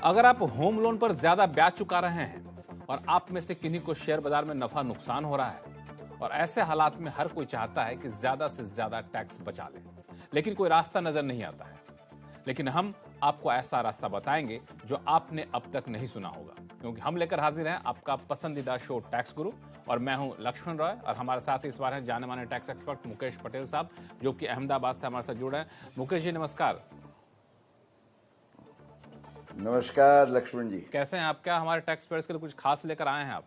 अगर आप home loan पर ज्यादा ब्याज चुका रहे हैं और आप में से किन्हीं को शेयर बाजार में नफा नुकसान हो रहा है और ऐसे हालात में हर कोई चाहता है कि ज्यादा से ज्यादा टैक्स बचा ले, लेकिन कोई रास्ता नजर नहीं आता है। लेकिन हम आपको ऐसा रास्ता बताएंगे जो आपने अब तक नहीं सुना होगा, क्योंकि हम लेकर हाजिर हैं आपका पसंदीदा शो टैक्स गुरु और मैं हूं लक्ष्मण रॉय। और हमारे साथ इस बार हैं जाने माने टैक्स एक्सपर्ट मुकेश पटेल साहब, जो कि अहमदाबाद से हमारे साथ जुड़े हैं। मुकेश जी नमस्कार। नमस्कार लक्ष्मण जी, कैसे हैं आप? क्या हमारे टैक्स पेयर्स के लिए कुछ खास लेकर आए हैं आप?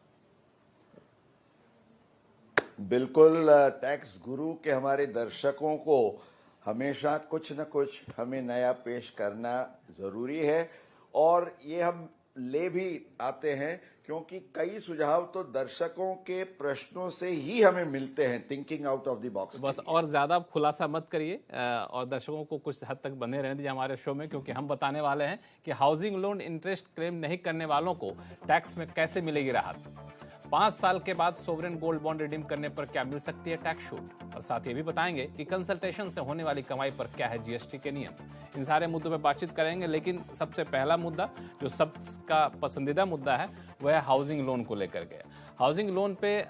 बिल्कुल। टैक्स गुरु के हमारे दर्शकों को हमेशा कुछ न कुछ हमें नया पेश करना जरूरी है और ये हम ले भी आते हैं, क्योंकि कई सुझाव तो दर्शकों के प्रश्नों से ही हमें मिलते हैं, thinking out of the box. बस और ज्यादा खुलासा मत करिए और दर्शकों को कुछ हद तक बने रहने दीजिए हमारे शो में, क्योंकि हम बताने वाले हैं कि हाउसिंग लोन इंटरेस्ट क्लेम नहीं करने वालों को टैक्स में कैसे मिलेगी राहत। 5 साल के बाद सोवरेन गोल्ड बॉन्ड रिडीम करने पर क्या मिल सकती है टैक्स छूट, और साथ ही भी बताएंगे कि कंसल्टेशन से होने वाली कमाई पर क्या है जीएसटी के नियम। इन सारे मुद्दों पर बातचीत करेंगे, लेकिन सबसे पहला मुद्दा जो सबका पसंदीदा मुद्दा है वह है हाउसिंग लोन को लेकर के। हाउसिंग लोन पे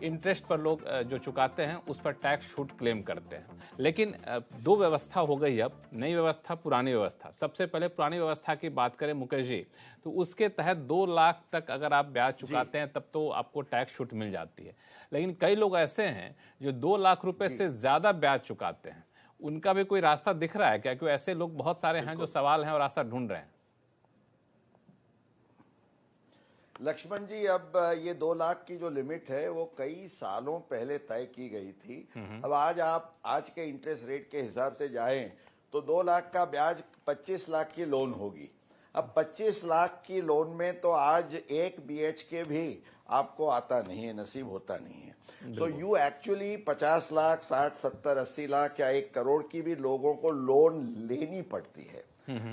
इंटरेस्ट पर लोग जो चुकाते हैं उस पर टैक्स छूट क्लेम करते हैं, लेकिन दो व्यवस्था हो गई अब, नई व्यवस्था पुरानी व्यवस्था। सबसे पहले पुरानी व्यवस्था की बात करें मुकेश जी, तो उसके तहत 2 लाख तक अगर आप ब्याज चुकाते हैं तब तो आपको टैक्स छूट मिल जाती है। लेकिन कई लोग ऐसे हैं जो 2 लाख रुपए से ज्यादा ब्याज चुकाते हैं, उनका भी कोई रास्ता दिख रहा है क्या? क्योंकि ऐसे लोग बहुत सारे हैं जो सवाल हैं और रास्ता ढूंढ रहे हैं। लक्ष्मण जी, अब ये 2 लाख की जो लिमिट है वो कई सालों पहले तय की गई थी। अब आज के इंटरेस्ट रेट के हिसाब से जाएं तो 2 लाख का ब्याज 25 लाख की लोन होगी। अब 25 लाख की लोन में तो आज एक BHK भी आपको आता नहीं है, नसीब होता नहीं है। So you actually 50 lakh 60 70 80 lakh या 1 करोड़ की भी लोगों को लोन लेनी पड़ती है।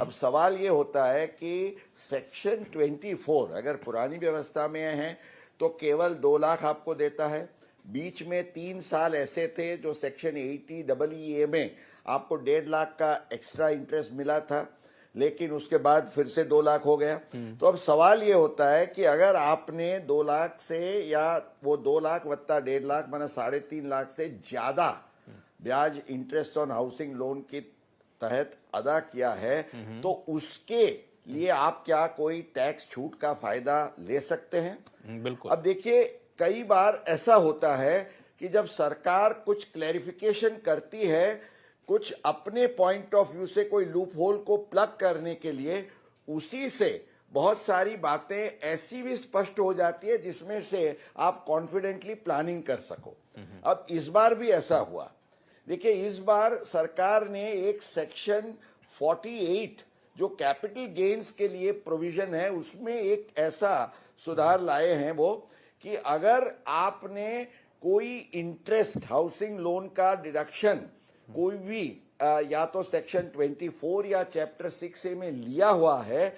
अब सवाल ये होता है कि सेक्शन 24 अगर पुरानी व्यवस्था में है तो केवल 2 लाख आपको देता है। बीच में 3 साल ऐसे थे जो सेक्शन 80 EEA में आपको 1.5 लाख का एक्स्ट्रा इंटरेस्ट मिला था, लेकिन उसके बाद फिर से 2 लाख हो गया। तो अब सवाल ये होता है कि अगर आपने 2 लाख से या वो 2 लाख वत्ता 1.5 लाख माना 3.5 लाख से ज्यादा ब्याज इंटरेस्ट ऑन हाउसिंग लोन की तहत अदा किया है, तो उसके लिए आप क्या कोई टैक्स छूट का फायदा ले सकते हैं? बिल्कुल। अब देखिए, कई बार ऐसा होता है कि जब सरकार कुछ क्लैरिफिकेशन करती है, कुछ अपने पॉइंट ऑफ व्यू से कोई लूप होल को प्लग करने के लिए, उसी से बहुत सारी बातें ऐसी भी स्पष्ट हो जाती है जिसमें से आप कॉन्फिडेंटली प्लानिंग कर सको। अब इस बार भी ऐसा हुआ। देखिए, इस बार सरकार ने एक सेक्शन 48 जो कैपिटल गेन्स के लिए प्रोविजन है, उसमें एक ऐसा सुधार लाए हैं वो कि अगर आपने कोई इंटरेस्ट हाउसिंग लोन का डिडक्शन कोई भी या तो सेक्शन 24 या चैप्टर 6A में लिया हुआ है,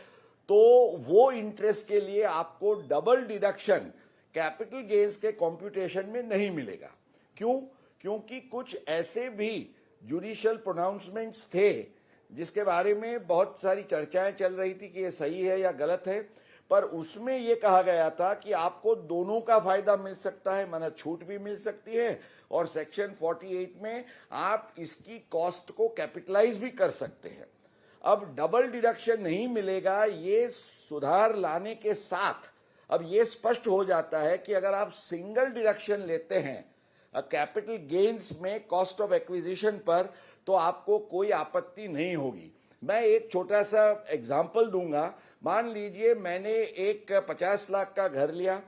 तो वो इंटरेस्ट के लिए आपको डबल डिडक्शन कैपिटल गेन्स के कंप्यूटेशन में नहीं मिलेगा। क्यों? क्योंकि कुछ ऐसे भी जुडिशियल प्रोनाउंसमेंट्स थे जिसके बारे में बहुत सारी चर्चाएं चल रही थी कि ये सही है या गलत है, पर उसमें ये कहा गया था कि आपको दोनों का फायदा मिल सकता है, माना छूट भी मिल सकती है और सेक्शन 48 में आप इसकी कॉस्ट को कैपिटलाइज भी कर सकते हैं। अब डबल डिडक्शन नहीं मिलेगा। ये सुधार लाने के साथ अब ये स्पष्ट हो जाता है कि अगर आप सिंगल डिडक्शन लेते हैं कैपिटल गेन्स में कॉस्ट ऑफ एक्विजिशन पर, तो आपको कोई आपत्ति नहीं होगी। मैं एक छोटा सा एग्जांपल दूंगा। मान लीजिए मैंने एक 50 लाख का घर लिया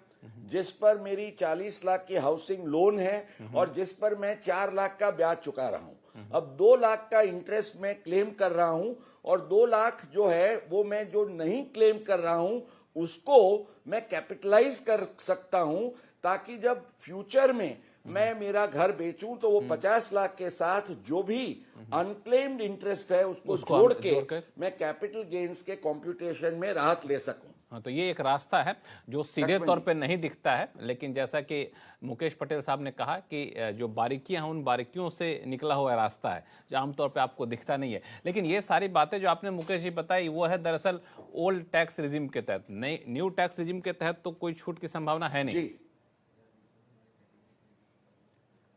जिस पर मेरी 40 लाख की हाउसिंग लोन है और जिस पर मैं 4 लाख का ब्याज चुका रहा हूं। अब 2 लाख का इंटरेस्ट मैं क्लेम कर रहा हूं और 2 लाख जो है वो मैं जो नहीं क्लेम कर रहा हूं उसको मैं कैपिटलाइज कर सकता हूं, ताकि जब फ्यूचर में मैं मेरा घर बेचूं तो वो 50 लाख के साथ जो भी अनक्लेम्ड इंटरेस्ट है उसको जोड़ के मैं कैपिटल गेन्स के कंप्यूटेशन में राहत ले सकूं। हाँ, तो ये एक रास्ता है जो सीधे तौर पे नहीं दिखता है, लेकिन जैसा कि मुकेश पटेल साहब ने कहा कि जो बारीकियां हैं उन बारीकियों से निकला हुआ रास्ता है जो आमतौर पे आपको दिखता नहीं है। लेकिन ये सारी बातें जो आपने मुकेश जी बताई वो है दरअसल ओल्ड टैक्स रिजिम के तहत, नई न्यू टैक्स रिजिम के तहत तो कोई छूट की संभावना है नहीं। जी,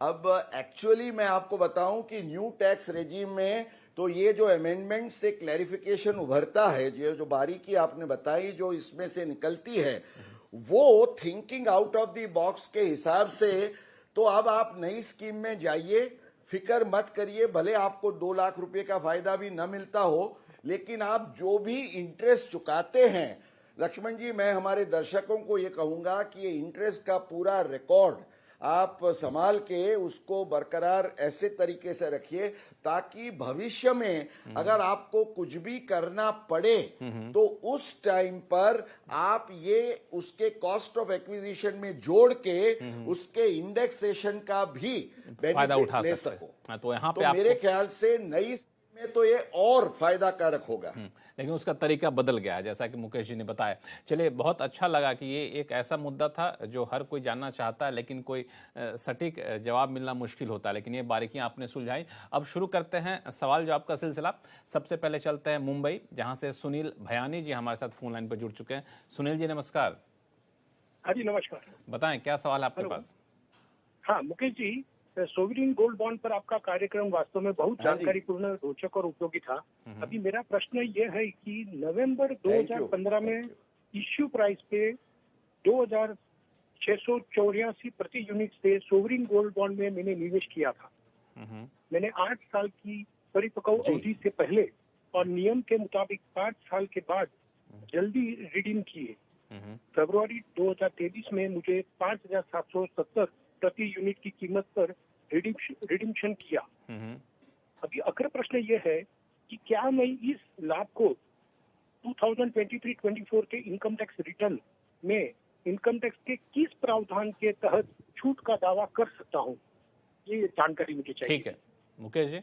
अब एक्चुअली मैं आपको बताऊं कि न्यू टैक्स रेजिम में तो ये जो अमेंडमेंट से क्लैरिफिकेशन उभरता है, ये जो बारीकी आपने बताई जो इसमें से निकलती है, वो thinking out of the box के हिसाब से, तो अब आप नई स्कीम में जाइए, फिक्र मत करिए, भले आपको 2 लाख रुपए का फायदा भी न मिलता हो, लेकिन आप जो भी इंटरेस्ट चुकाते हैं, लक्ष्मण जी मैं हमारे दर्शकों को ये कहूंगा कि ये इंटरेस्ट का पूरा रिकॉर्ड आप संभाल के उसको बरकरार ऐसे तरीके से रखिए ताकि भविष्य में अगर आपको कुछ भी करना पड़े तो उस टाइम पर आप ये उसके कॉस्ट ऑफ एक्विजिशन में जोड़ के उसके इंडेक्सेशन का भी फायदा उठा ले सकते सको। हैं। तो यहाँ पे तो मेरे आपको ख्याल से नई में तो ये और फायदा कारक होगा। लेकिन उसका तरीका बदल गया है जैसा कि मुकेश जी ने बताया। चलिए, बहुत अच्छा लगा कि ये एक ऐसा मुद्दा था जो हर कोई जानना चाहता है, लेकिन कोई सटीक जवाब मिलना मुश्किल होता है, लेकिन ये बारीकियां आपने सुलझाई। अब शुरू करते हैं सवाल जवाब का सिलसिला। सबसे पहले चलते हैं मुंबई, जहां से सुनील भयानी जी हमारे साथ फोन लाइन पर जुड़ चुके हैं। सुनील जी नमस्कार। हाँ जी नमस्कार। बताएं क्या सवाल है आपके पास। हाँ Mukesh ji, sovereign gold bond पर आपका कार्यक्रम वास्तव में बहुत जानकारीपूर्ण, रोचक और उपयोगी था। अभी मेरा प्रश्न यह है कि नवंबर 2015 में इश्यू प्राइस पे 2684 प्रति यूनिट से सोवरिन गोल्ड बॉन्ड में मैंने निवेश किया था। मैंने 8 साल की परिपक्व अवधि से पहले और नियम के मुताबिक 5 साल के बाद जल्दी रिडीम किए। फरवरी 2023 में मुझे 5770 प्रति यूनिट की कीमत पर रिडीम्शन किया। अभी अग्र प्रश्न यह है कि क्या मैं इस लाभ को 2023-24 के इनकम टैक्स रिटर्न में इनकम टैक्स के किस प्रावधान के तहत छूट का दावा कर सकता हूं, ये जानकारी मुझे चाहिए। ठीक है मुकेश जी।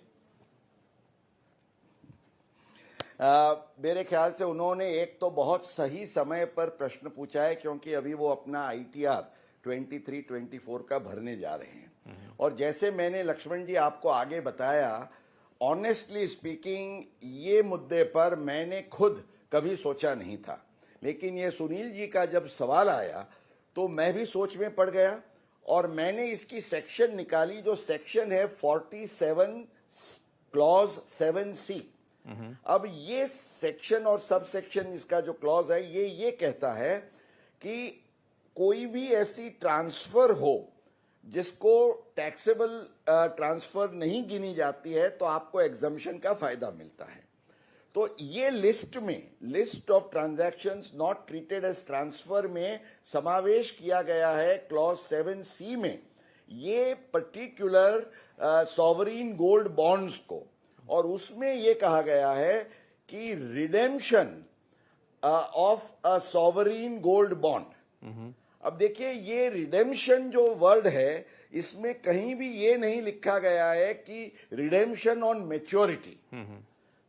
मेरे ख्याल से उन्होंने एक तो बहुत सही समय पर प्रश्न पूछा है, क्योंकि अभी वो अपना ITR 23-24 का भरने जा रहे हैं। और जैसे मैंने लक्ष्मण जी आपको आगे बताया, ऑनेस्टली स्पीकिंग ये मुद्दे पर मैंने खुद कभी सोचा नहीं था, लेकिन ये सुनील जी का जब सवाल आया तो मैं भी सोच में पड़ गया और मैंने इसकी सेक्शन निकाली, जो सेक्शन है 47 क्लॉज 7C। अब ये सेक्शन और सब सेक्शन इसका जो क्लॉज है ये कहता है कि कोई भी ऐसी ट्रांसफर हो जिसको टैक्सेबल ट्रांसफर नहीं गिनी जाती है तो आपको एग्जम्पशन का फायदा मिलता है। तो ये लिस्ट में, list of transactions not treated as transfer में समावेश किया गया है क्लॉज 7C में ये पर्टिकुलर सॉवरीन गोल्ड बॉन्ड्स को, और उसमें ये कहा गया है कि redemption of a sovereign gold bond. अब देखिए, ये रिडेम्पशन जो वर्ड है इसमें कहीं भी ये नहीं लिखा गया है कि रिडेम्पशन ऑन मैच्योरिटी।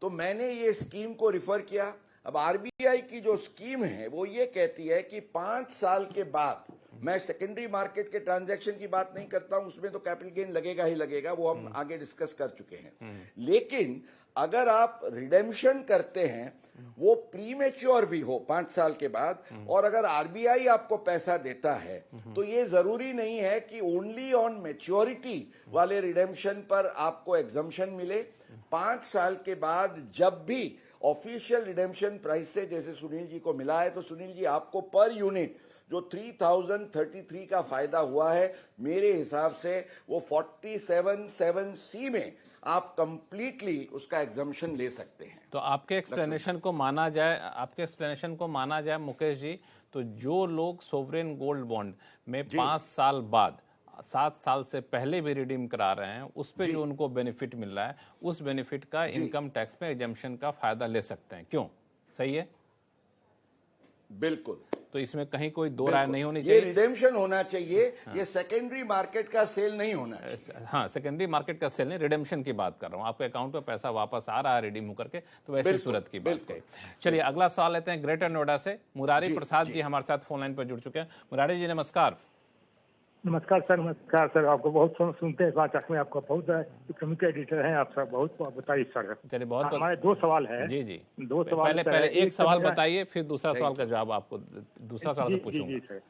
तो मैंने ये स्कीम को रिफर किया। अब आरबीआई की जो स्कीम है वो ये कहती है कि 5 साल के बाद, मैं सेकेंडरी मार्केट के ट्रांजैक्शन की बात नहीं करता हूं, उसमें तो कैपिटल गेन लगेगा ही लगेगा, वो हम आगे डिस्कस कर चुके हैं। लेकिन अगर आप रिडेम्पशन करते हैं वो प्रीमेच्योर भी हो 5 साल के बाद, और अगर आरबीआई आपको पैसा देता है तो ये जरूरी नहीं है कि ओनली ऑन मैच्योरिटी वाले रिडेम्पशन पर आपको एग्जम्पशन मिले। 5 साल के बाद जब भी ऑफिशियल रिडेम्पशन प्राइस से जैसे सुनील जी को मिला है, तो सुनील जी आपको पर यूनिट जो 3033 का फायदा हुआ है, मेरे हिसाब से वो 47(7)(c) में आप कंप्लीटली उसका एग्जम्पशन ले सकते हैं। तो आपके एक्सप्लेनेशन को माना जाए मुकेश जी, तो जो लोग सोवरेन गोल्ड बॉन्ड में 5 साल बाद 7 साल से पहले भी रिडीम करा रहे हैं, उस पे जो उनको बेनिफिट मिल रहा है, उस बेनिफिट का इनकम टैक्स में एग्जम्पशन का फायदा ले सकते हैं। क्यों? सही है? बिल्कुल। तो इसमें कहीं कोई दो राय नहीं होनी ये चाहिए। रिडेम्पशन होना चाहिए, ये सेकेंडरी मार्केट का सेल नहीं होना चाहिए। हाँ, सेकेंडरी मार्केट का सेल नहीं, रिडेम्पशन की बात कर रहा हूँ। आपके अकाउंट में पैसा वापस आ रहा है रिडीम होकर के, तो वैसी सूरत की बात कही। चलिए अगला सवाल लेते हैं ग्रेटर नोएडा से। मुरारी प्रसाद जी हमारे साथ फोन लाइन पर जुड़ चुके हैं। मुरारी जी नमस्कार। नमस्कार सर। आपको बहुत सुनते हैं बात में, आपका बहुत इकोनॉमिक एडिटर हैं आप सर, बहुत बताइए सर। चलिए बहुत हमारे दो सवाल है। जी दो सवाल। पहले एक सवाल बताइए, फिर दूसरा सवाल का जवाब आपको दूसरा सवाल से पूछूंगा। जी सर,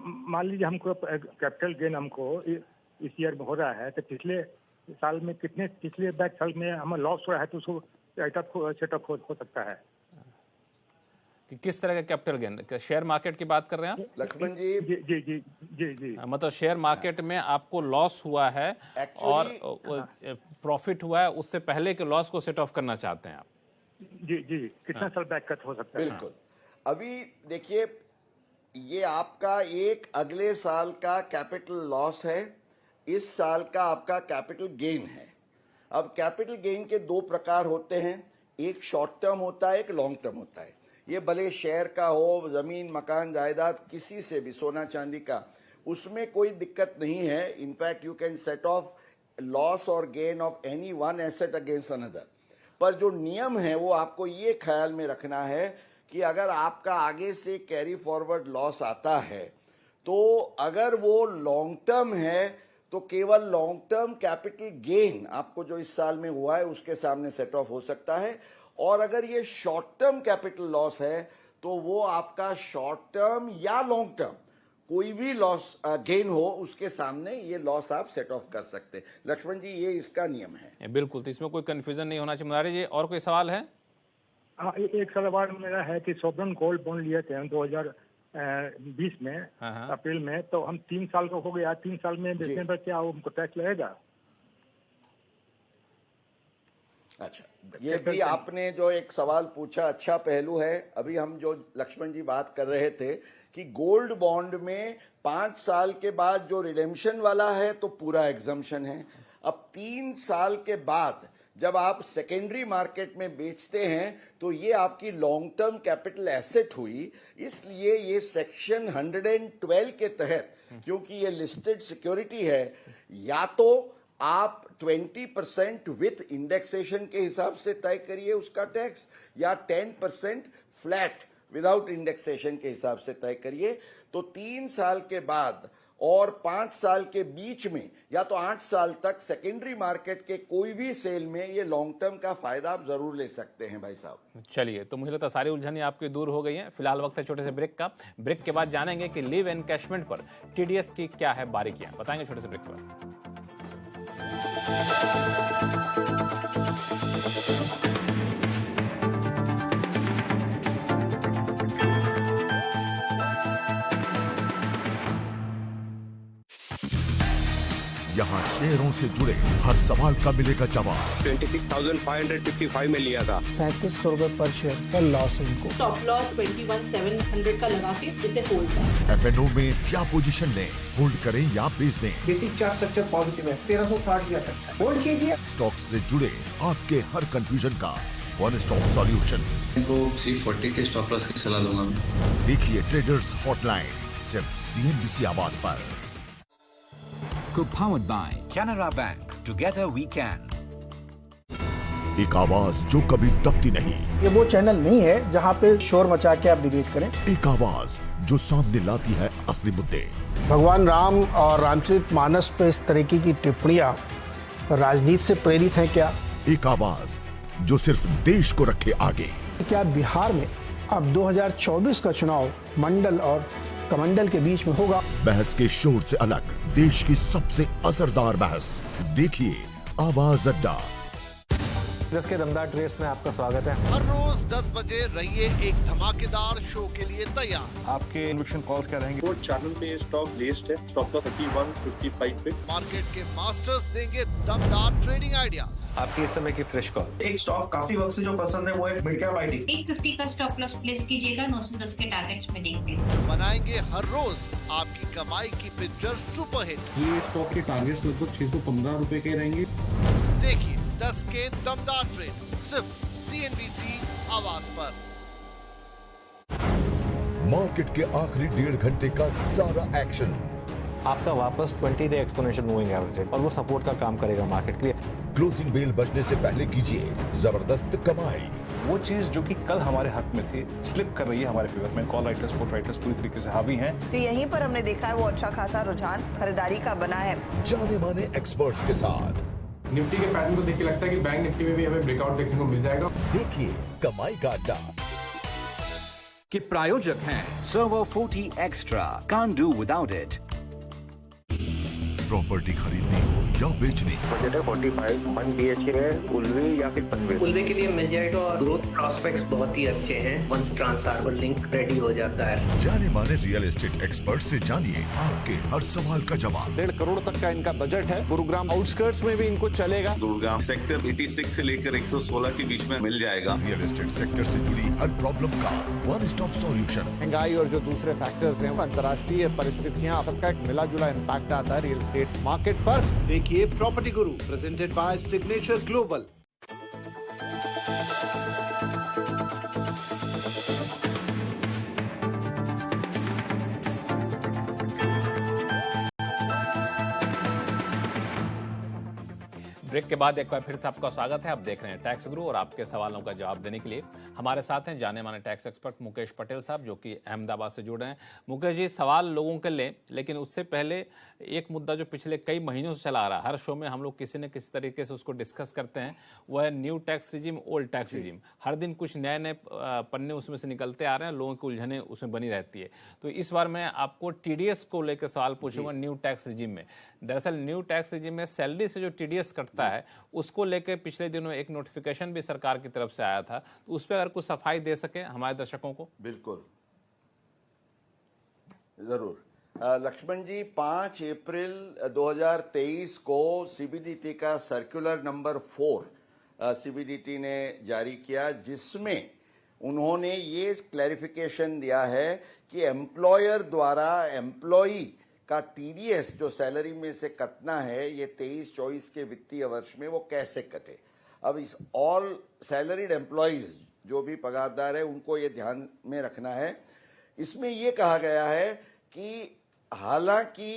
मान लीजिए हमको कैपिटल गेन हमको इस ईयर में हो रहा है, तो पिछले साल में पिछले बैक साल में हमें लॉस हो रहा है, तो उसको सेटअप हो सकता है कि किस तरह का कैपिटल गेन? शेयर मार्केट की बात कर रहे हैं आप लक्ष्मण जी? जी। मतलब शेयर मार्केट में आपको लॉस हुआ है और प्रॉफिट हुआ है, उससे पहले के लॉस को सेट ऑफ करना चाहते हैं आप? जी। कितना साल बैक कट हो सकता है? बिल्कुल। अभी देखिए, ये आपका एक अगले साल का कैपिटल लॉस है, इस साल का आपका कैपिटल गेन है। अब कैपिटल गेन के दो प्रकार होते हैं, एक शॉर्ट टर्म होता है, एक लॉन्ग टर्म होता है। ये भले शेयर का हो, जमीन मकान जायदाद किसी से भी, सोना चांदी का, उसमें कोई दिक्कत नहीं है। In fact you can set off loss और gain of any one asset against another. पर जो नियम है वो आपको ये ख्याल में रखना है कि अगर आपका आगे से कैरी फॉरवर्ड लॉस आता है, तो अगर वो लॉन्ग टर्म है तो केवल लॉन्ग टर्म कैपिटल गेन आपको जो इस साल में हुआ है उसके सामने सेट ऑफ हो सकता है। और अगर ये शॉर्ट टर्म कैपिटल लॉस है तो वो आपका शॉर्ट टर्म या लॉन्ग टर्म कोई भी लॉस गेन हो उसके सामने ये लॉस आप सेट ऑफ कर सकते हैं। लक्ष्मण जी, ये इसका नियम है। बिल्कुल, तो इसमें कोई कंफ्यूजन नहीं होना चाहिए। मुरारी जी, और कोई सवाल है? हाँ, एक सवाल मेरा है कि सॉवरेन गोल्ड बॉन्ड लिए थे हम 2020 में अप्रैल में, तो हम 3 साल का हो गया, 3 साल में बेचने पर क्या हमको टैक्स लगेगा? अच्छा, ये भी आपने जो एक सवाल पूछा, अच्छा पहलू है। अभी हम जो लक्ष्मण जी बात कर रहे थे कि गोल्ड बॉन्ड में 5 साल के बाद जो रिडेम्पशन वाला है तो पूरा एग्जम्पशन है। अब 3 साल के बाद जब आप सेकेंडरी मार्केट में बेचते हैं तो ये आपकी लॉन्ग टर्म कैपिटल एसेट हुई, इसलिए ये सेक्शन 112 के तहत, क्योंकि ये लिस्टेड सिक्योरिटी है, या तो आप 20% विथ इंडेक्सेशन के हिसाब से तय करिए उसका टैक्स, या 10% फ्लैट विदाउट इंडेक्सेशन के हिसाब से तय करिए। तो 3 साल के बाद और 5 साल के बीच में या तो 8 साल तक सेकेंडरी मार्केट के कोई भी सेल में ये लॉन्ग टर्म का फायदा आप जरूर ले सकते हैं भाई साहब। चलिए, तो मुझे लगता है सारी उलझनें आपकी दूर हो गई हैं। फिलहाल वक्त है छोटे से ब्रेक का। ब्रेक के बाद जानेंगे कि लीव एनकैशमेंट पर टीडीएस की क्या है बारीकियां, बताएंगे छोटे से ब्रेक के बाद। यहाँ शेयरों से जुड़े हर सवाल का मिलेगा जवाब। 26,555 में लिया था, 3700 रुपए पर शेयर का लॉस है इनको। स्टॉप लॉस 21,700 का लगा के इसे होल्ड करें। एफएनओ में क्या पोजीशन लें, होल्ड करें या बेच दें? बेसिक चार्ट स्ट्रक्चर पॉजिटिव है, 1360 दिया करता है, होल्ड कीजिए। स्टॉक्स से जुड़े आपके हर कंफ्यूजन का वन स्टॉप सॉल्यूशन। इनको 340 के स्टॉप लॉस की सलाह दूंगा। देखिए ट्रेडर्स हॉटलाइन सिर्फ सीएनबीसी आवाज पर। Co-powered by Canara Bank. Together we can. एक आवाज जो कभी दबती नहीं, ये वो चैनल नहीं है जहाँ पे शोर मचा के आप डिबेट करें। एक आवाज जो सामने लाती है असली मुद्दे। भगवान राम और रामचरितमानस पे इस तरीके की टिप्पणियां राजनीति से प्रेरित हैं क्या? एक आवाज जो सिर्फ देश को रखे आगे। क्या बिहार में अब 2024 का चुनाव मंडल और कमंडल के बीच में होगा? बहस के शोर से अलग देश की सबसे असरदार बहस, देखिए आवाज अड्डा। प्लस के दमदार ट्रेस में आपका स्वागत है। हर रोज 10 बजे रहिए एक धमाकेदार शो के लिए तैयार। आपके इन्वेस्टमेंट कॉल्स क्या रहेंगे? वो चैनल पे स्टॉक लिस्ट है, स्टॉक का 3155 पे। मार्केट के मास्टर्स देंगे दमदार ट्रेडिंग आइडियाज। आपकी इस समय की फ्रेश कॉल। एक स्टॉक काफी वक्त से जो पसंद है वो है मिड कैप आईटी। 850 का स्टॉप लॉस प्लेस कीजिएगा, 910 के टारगेट्स में देखते हैं। जो बनाएंगे हर रोज आपकी कमाई की पिक्चर सुपरहिट। ये स्टॉक के टारगेट्स लगभग 615 रुपए के रहेंगे। देखिए 10 के दमदार ट्रेड सिर्फ CNBC आवाज पर। मार्केट के आखिरी 1.5 घंटे का सारा एक्शन, आपका वापस 20 डे एक्सपोनेंशियल मूविंग एवरेज है और वो सपोर्ट का काम करेगा मार्केट के लिए। क्लोजिंग बेल बजने से पहले कीजिए जबरदस्त कमाई। वो चीज जो कि कल हमारे हाथ में थी स्लिप कर रही है हमारे फेवर में। कॉल राइटर्स, पुट राइटर्स पूरी तरीके से हावी हैं। तो यहीं पर हमने देखा है वो अच्छा खासा रुझान खरीदारी का बना है जाने माने एक्सपर्ट्स के साथ। निफ्टी के पैटर्न को देख के लगता है कि बैंक निफ्टी में भी हमें ब्रेकआउट देखने को मिल जाएगा। देखिए कमाई का अड्डा के प्रायोजक हैं server 40 extra, can't do without it. Property खरीदनी हो या बेचनी, बजट है 45, 1 BHK है, उल्वे या फिर पनवेल। उल्वे के लिए मिल जाएगा और ग्रोथ प्रोस्पेक्ट्स बहुत ही अच्छे हैं। वंस ट्रांसफार्मर लिंक रेडी हो जाता है। जाने माने रियल एस्टेट एक्सपर्ट से जानिए आपके हर सवाल का जवाब। 1.5 करोड़ तक का इनका बजट है। गुरुग्राम आउटस्कर्ट्स में भी इनको चलेगा। गुरुग्राम सेक्टर 86 से लेकर 116 के बीच में मिल जाएगा। रियल एस्टेट सेक्टर से जुड़ी हर प्रॉब्लम का वन स्टॉप सॉल्यूशन। महंगाई और जो दूसरे फैक्टर्स हैं, अंतर्राष्ट्रीय परिस्थितियां, सबका एक मिला जुला इम्पैक्ट आता है रियल एस्टेट मार्केट पर। देखिए property guru presented by signature global. Break के बाद एक बार फिर से आपका स्वागत है। आप देख रहे हैं टैक्स गुरु और आपके सवालों का जवाब देने के लिए हमारे साथ हैं जाने माने टैक्स एक्सपर्ट मुकेश पटेल साहब, जो कि अहमदाबाद से जुड़े हैं। मुकेश जी, सवाल लोगों के लिए, लेकिन उससे पहले एक मुद्दा जो पिछले कई महीनों से चला आ रहा है, हर शो में हम लोग किसी न किसी तरीके से उसको डिस्कस करते हैं, वह है new tax regime, old tax regime. हर दिन कुछ नए नए पन्ने उसमें से निकलते आ रहे हैं, लोगों की उलझने उसमें बनी रहती है। तो इस बार मैं आपको TDS को लेकर सवाल पूछूंगा न्यू टैक्स रिजिम में। दरअसल न्यू टैक्स रिजिम में सैलरी से जो TDS कटता है उसको लेकर पिछले दिनों एक नोटिफिकेशन भी सरकार की तरफ से आया था, तो उस पर अगर कुछ सफाई दे सके हमारे दर्शकों को। बिल्कुल, जरूर। लक्ष्मण जी, 5 अप्रैल 2023 को CBDT का सर्कुलर नंबर 4 CBDT ने जारी किया, जिसमें उन्होंने ये क्लैरिफिकेशन दिया है कि एम्प्लॉयर द्वारा एम्प्लॉई का TDS जो सैलरी में से कटना है, ये 23-24 के वित्तीय वर्ष में वो कैसे कटे। अब इस ऑल सैलरीड एम्प्लॉयज जो भी पगारदार है उनको ये ध्यान में रखना है। इसमें ये कहा गया है कि हालांकि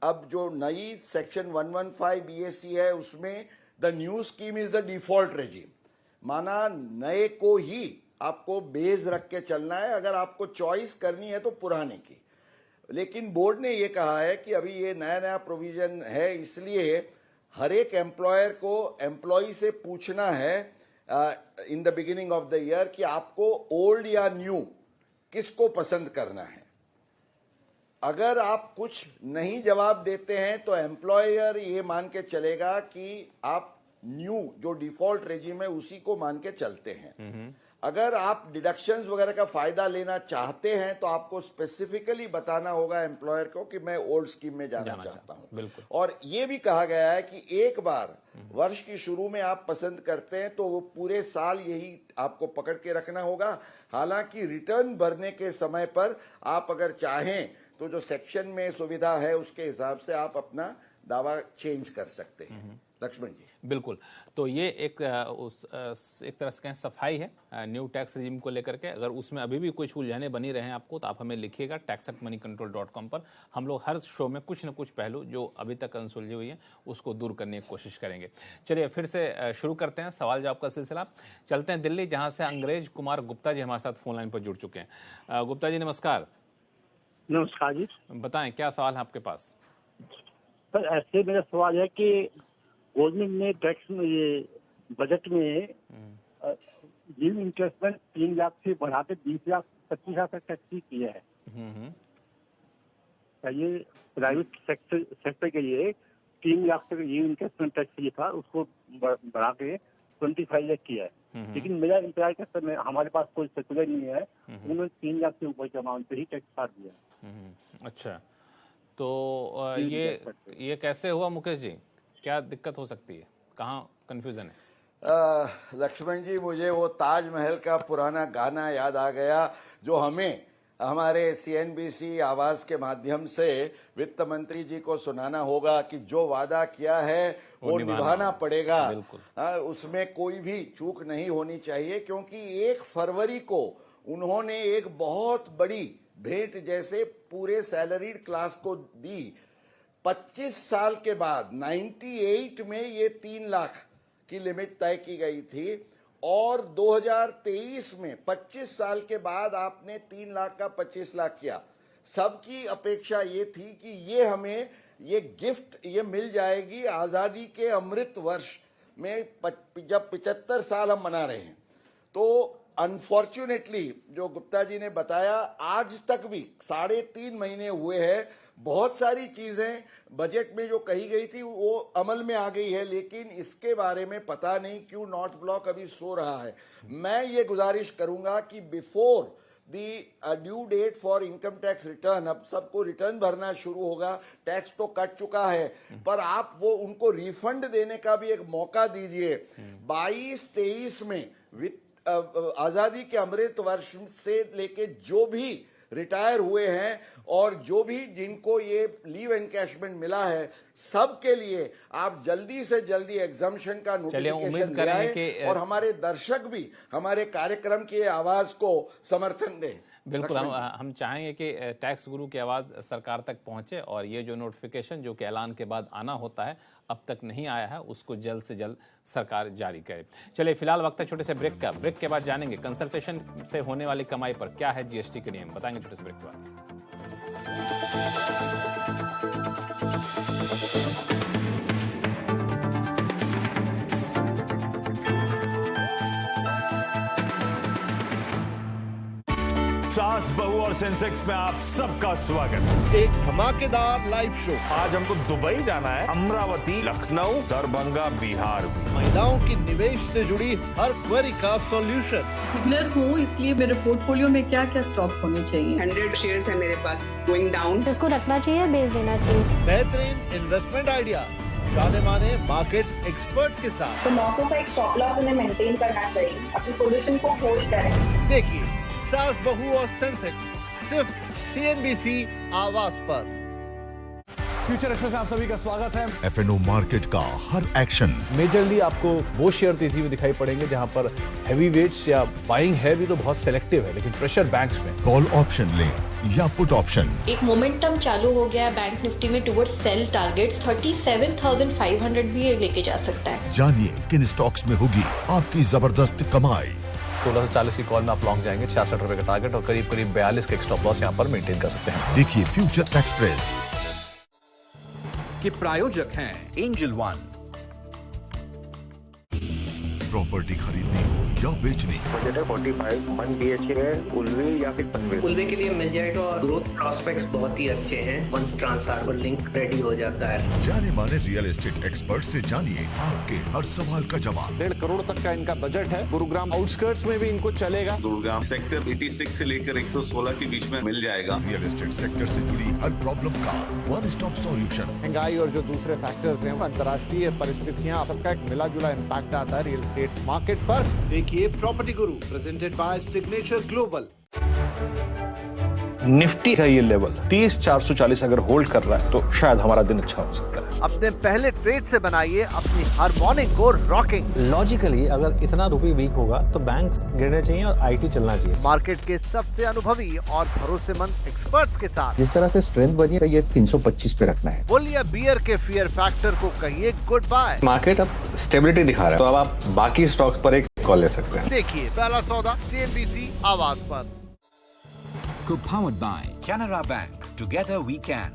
अब जो नई सेक्शन 115 BAC है उसमें the new scheme is the default regime, माना नए को ही आपको बेस रख के चलना है, अगर आपको चॉइस करनी है तो पुराने की। लेकिन बोर्ड ने ये कहा है कि अभी ये नया नया प्रोविजन है, इसलिए हर एक एम्प्लॉयर को एम्प्लॉय से पूछना है in the beginning of the year कि आपको ओल्ड या न्यू किसको पसंद करना है। अगर आप कुछ नहीं जवाब देते हैं तो एम्प्लॉयर ये मान के चलेगा कि आप न्यू जो डिफॉल्ट रेजिम है उसी को मान के चलते हैं। अगर आप डिडक्शंस वगैरह का फायदा लेना चाहते हैं तो आपको स्पेसिफिकली बताना होगा एम्प्लॉयर को कि मैं ओल्ड स्कीम में जाना चाहता हूं। और ये भी कहा गया है कि एक बार वर्ष की शुरू में आप पसंद करते हैं तो वो पूरे साल यही आपको पकड़ के रखना होगा। हालांकि रिटर्न भरने के समय पर आप अगर चाहें तो जो सेक्शन में सुविधा है उसके हिसाब से आप अपना दावा चेंज कर सकते हैं। लक्ष्मण जी, बिल्कुल। तो ये एक तरह से कहें सफाई है न्यू टैक्स रिजिम को लेकर के। अगर उसमें अभी भी कुछ उलझने बनी रहे हैं आपको तो आप हमें लिखिएगा tax@moneycontrol.com पर। हम लोग हर शो में कुछ न कुछ पहलू जो अभी तक अनसुलझी हुई हैं उसको दूर करने की कोशिश करेंगे। चलिए फिर से शुरू करते हैं सवाल जवाब का सिलसिला। चलते हैं दिल्ली, जहाँ से अंग्रेज कुमार गुप्ता जी हमारे साथ फोन लाइन पर जुड़ चुके हैं। गुप्ता जी नमस्कार। नमस्कार जी, बताएं क्या सवाल है आपके पास। सर ऐसे मेरा सवाल है कि गवर्नमेंट ने टैक्स में ये बजट में न्यू इंटरेस्टमेंट 3 लाख से बढ़ा के 20 लाख 25 लाख तक टैक्स किया है। ये प्राइवेट सेक्टर के लिए 3 लाख तक न्यू इंटरेस्टमेंट टैक्स ये था, उसको बढ़ा के 25 लाख किया है। लेकिन मेरा इंतजार करते में हमारे पास कोई सर्कुलर नहीं है, उन्होंने 3 लाख से ऊपर के अमाउंट पे ही टैक्स काट दिया। अच्छा, तो ये कैसे हुआ मुकेश जी, क्या दिक्कत हो सकती है, कहाँ कंफ्यूजन है। लक्ष्मण जी, मुझे वो ताजमहल का पुराना गाना याद आ गया जो हमें हमारे CNBC आवाज के माध्यम से वित्त मंत्री जी को सुनाना होगा कि जो वादा किया है वो निभाना पड़ेगा। उसमें कोई भी चूक नहीं होनी चाहिए, क्योंकि 1 फरवरी को उन्होंने एक बहुत बड़ी भेंट जैसे पूरे सैलरीड क्लास को दी। 25 साल के बाद 98 में ये 3 लाख की लिमिट तय की गई थी और 2023 में 25 साल के बाद आपने 3 लाख का 25 लाख किया। सबकी अपेक्षा ये थी कि ये हमें ये गिफ्ट ये मिल जाएगी आजादी के अमृत वर्ष में, जब 75 साल हम मना रहे हैं। तो अनफॉर्चुनेटली जो गुप्ता जी ने बताया, आज तक भी 3.5 महीने हुए हैं, बहुत सारी चीजें बजट में जो कही गई थी वो अमल में आ गई है, लेकिन इसके बारे में पता नहीं क्यों नॉर्थ ब्लॉक अभी सो रहा है। मैं ये गुजारिश करूंगा कि before the due date for income tax return, अब सबको रिटर्न भरना शुरू होगा, टैक्स तो कट चुका है, पर आप वो उनको रिफंड देने का भी एक मौका दीजिए। 22-23 में आजादी के अमृत वर्ष से लेके जो भी रिटायर हुए हैं और जो भी जिनको ये लीव एनकैशमेंट मिला है, सबके लिए आप जल्दी से जल्दी एग्जम्पशन का नोटिफिकेशन ले आए और हमारे दर्शक भी हमारे कार्यक्रम की आवाज को समर्थन दें। बिल्कुल, हम चाहेंगे कि टैक्स गुरु की आवाज़ सरकार तक पहुंचे और ये जो नोटिफिकेशन जो कि ऐलान के बाद आना होता है अब तक नहीं आया है, उसको जल्द से जल्द सरकार जारी करे। चलिए फिलहाल वक्त है छोटे से ब्रेक का। ब्रेक के बाद जानेंगे कंसल्टेशन से होने वाली कमाई पर क्या है जीएसटी के नियम, बताएंगे छोटे से ब्रेक के बाद। सास बहू और सेंसेक्स में आप सबका स्वागत। एक धमाकेदार लाइव शो। आज हमको दुबई जाना है, अमरावती, लखनऊ, दरभंगा, बिहार भी। महिलाओं की निवेश से जुड़ी हर क्वेरी का सॉल्यूशन। बिगनर हूँ, इसलिए मेरे पोर्टफोलियो में क्या क्या स्टॉक्स होने चाहिए। 100 शेयर्स है मेरे पास, गोइंग डाउन। इसको रखना चाहिए, बेच देना चाहिए। बेहतरीन इन्वेस्टमेंट आइडिया जाने माने मार्केट एक्सपर्ट्स के साथ। तो 900 का एक स्टॉप लॉस उन्हें मेंटेन करना चाहिए, अपनी पोजीशन को होल्ड करें। देखिए सास बहू और सेंसेक्स सिर्फ CNBC आवाज पर। फ्यूचर एक्सप्रेस में आप सभी का स्वागत है। FNO मार्केट का हर एक्शन मेजरली आपको वो शेयर तेजी में दिखाई पड़ेंगे जहां पर हैवी वेट्स या बाइंग है भी तो बहुत सेलेक्टिव है, लेकिन प्रेशर बैंक्स में। कॉल ऑप्शन ले या पुट ऑप्शन। एक मोमेंटम चालू हो गया बैंक निफ्टी में टुवर्ड्स सेल टारगेट्स 37,500 भी लेके जा सकता है। जानिए किन स्टॉक्स में होगी आपकी जबरदस्त कमाई। 1640 की कॉल में आप लॉन्ग जाएंगे, 66 रुपए का टारगेट और करीब 42 का स्टॉप लॉस यहाँ पर मेंटेन कर सकते हैं। देखिए फ्यूचर एक्सप्रेस के प्रायोजक हैं एंजल वन। प्रॉपर्टी खरीदनी हो या बेचनी, बजट है 45, 1 BHK है, उल्वे या फिर पनवेल। उल्वे के लिए मिल जाएगा और ग्रोथ प्रॉस्पेक्ट्स बहुत ही अच्छे हैं। Once trans harbour link ready हो जाता है। जाने माने रियल एस्टेट एक्सपर्ट से जानिए आपके हर सवाल का जवाब। 1.5 करोड़ तक का इनका बजट है। गुरुग्राम आउटस्कर्ट्स में भी इनको चलेगा। गुरुग्राम सेक्टर 86 से लेकर 116 के बीच में मिल जाएगा। रियल एस्टेट सेक्टर से जुड़ी हर प्रॉब्लम का वन स्टॉप सॉल्यूशन। महंगाई और जो दूसरे फैक्टर्स हैं, अंतर्राष्ट्रीय परिस्थितियां, सबका एक मिला जुला इम्पैक्ट आता है रियल एस्टेट मार्केट पर। देखिए property guru presented by signature global. Nifty का ये लेवल 30,440 अगर होल्ड कर रहा है तो शायद हमारा दिन अच्छा हो सकता है। अपने पहले ट्रेड से बनाइए अपनी हर मॉर्निंग को रॉकिंग। लॉजिकली अगर इतना रुपये वीक होगा तो बैंक्स गिरने चाहिए और IT चलना चाहिए। मार्केट के सबसे अनुभवी और भरोसेमंद एक्सपर्ट्स के साथ जिस तरह से स्ट्रेंथ बनी है, ये 325 पे रखना है। बुल या बियर के फियर फैक्टर को कहिए गुड बाय। मार्केट अब स्टेबिलिटी दिखा रहा है, तो अब आप बाकी स्टॉक्स पर एक कॉल ले सकते हैं। देखिए पहला सौदा CNBC आवाज पर। Powered by Canara Bank. Together we can.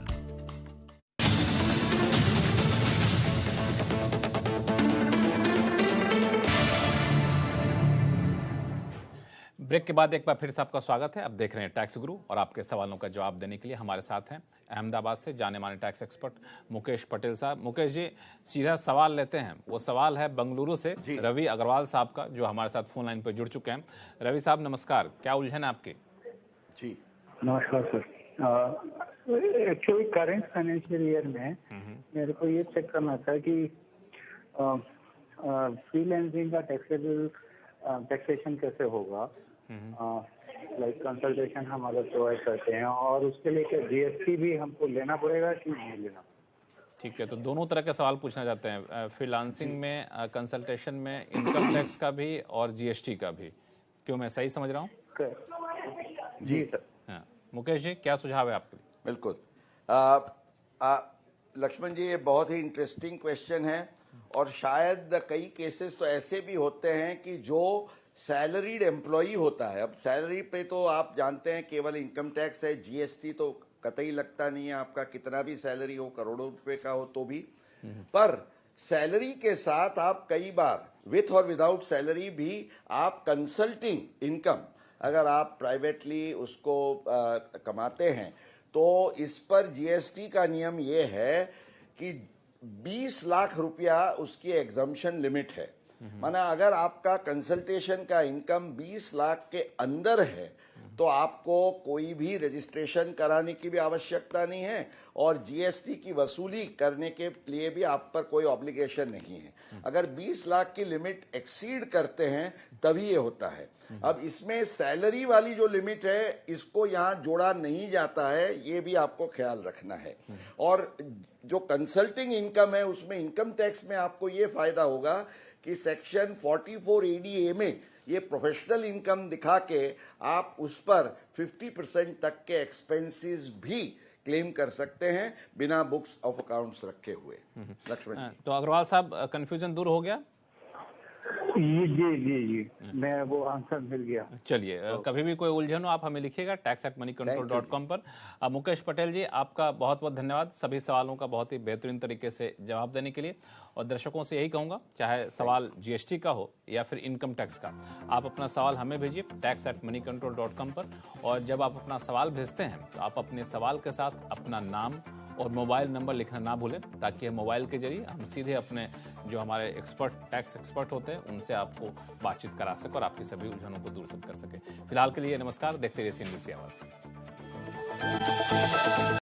Break के बाद एक बार फिर से आपका स्वागत है। अब देख रहे हैं टैक्स गुरु और आपके सवालों का जवाब देने के लिए हमारे साथ हैं अहमदाबाद से जाने माने टैक्स एक्सपर्ट मुकेश पटेल साहब। मुकेश जी, सीधा सवाल लेते हैं। वो सवाल है बेंगलुरु से रवि अग्रवाल साहब का, जो हमारे साथ फोन लाइन पर जुड़ चुके हैं। रवि साहब नमस्कार, क्या उलझन है आपकी? जी नमस्कार sir. Actually current financial year में मेरे को ये चेक करना था कि फ्रीलांसिंग का टैक्सेशन कैसे होगा। लाइक कंसल्टेशन हम अगर प्रोवाइड करते हैं और उसके लिए क्या GST भी हमको लेना पड़ेगा कि नहीं लेना? ठीक है, तो दोनों तरह के सवाल पूछना चाहते हैं, फ्रीलांसिंग में, कंसल्टेशन में, इनकम टैक्स का भी और GST का भी। क्यों, मैं सही समझ रहा हूँ? जी सर। हाँ, मुकेश जी क्या सुझाव है आपके लिए? बिल्कुल। लक्ष्मण जी, ये बहुत ही इंटरेस्टिंग क्वेश्चन है और शायद कई केसेस तो ऐसे भी होते हैं कि जो सैलरीड एम्प्लॉई होता है, अब सैलरी पे तो आप जानते हैं केवल इनकम टैक्स है, जीएसटी तो कतई लगता नहीं है, आपका कितना भी सैलरी हो, करोड़ों रुपए का हो तो भी। पर सैलरी के साथ आप कई बार विथ और विदाउट सैलरी भी आप कंसल्टिंग इनकम अगर आप प्राइवेटली उसको कमाते हैं तो इस पर जीएसटी का नियम ये है कि 20 लाख रुपया उसकी एग्जम्पशन लिमिट है। माना अगर आपका कंसल्टेशन का इनकम 20 लाख के अंदर है तो आपको कोई भी रजिस्ट्रेशन कराने की भी आवश्यकता नहीं है और जीएसटी की वसूली करने के लिए भी आप पर कोई ऑब्लिगेशन नहीं है। अगर 20 लाख की लिमिट एक्सीड करते हैं तभी ये होता है। अब इसमें सैलरी वाली जो लिमिट है इसको यहाँ जोड़ा नहीं जाता है, ये भी आपको ख्याल रखना है। और जो कंसल्टिंग इनकम है उसमें इनकम टैक्स में आपको ये फायदा होगा कि सेक्शन 44 एडीए में ये प्रोफेशनल इनकम दिखा के आप उस पर 50% तक के एक्सपेंसेस भी क्लेम कर सकते हैं बिना बुक्स ऑफ अकाउंट्स रखे हुए। लक्ष्मण जी। तो अग्रवाल साहब, कंफ्यूजन दूर हो गया? जी, मैं वो आंसर मिल गया। चलिए, कभी भी कोई उलझन हो आप हमें लिखिएगा tax@moneycontrol.com पर। मुकेश पटेल जी, आपका बहुत बहुत धन्यवाद सभी सवालों का बहुत ही बेहतरीन तरीके से जवाब देने के लिए। और दर्शकों से यही कहूंगा, चाहे सवाल जीएसटी का हो या फिर इनकम टैक्स का, आप अपना सवाल हमें भेजिए tax@moneycontrol.com पर। और जब आप अपना सवाल भेजते हैं तो आप अपने सवाल के साथ अपना नाम और मोबाइल नंबर लिखना ना भूलें, ताकि मोबाइल के जरिए हम सीधे अपने जो हमारे एक्सपर्ट टैक्स एक्सपर्ट होते हैं उनसे आपको बातचीत करा सकें और आपकी सभी उलझनों को दूर कर सकें। फिलहाल के लिए नमस्कार, देखते रहिए CNBC आवाज़।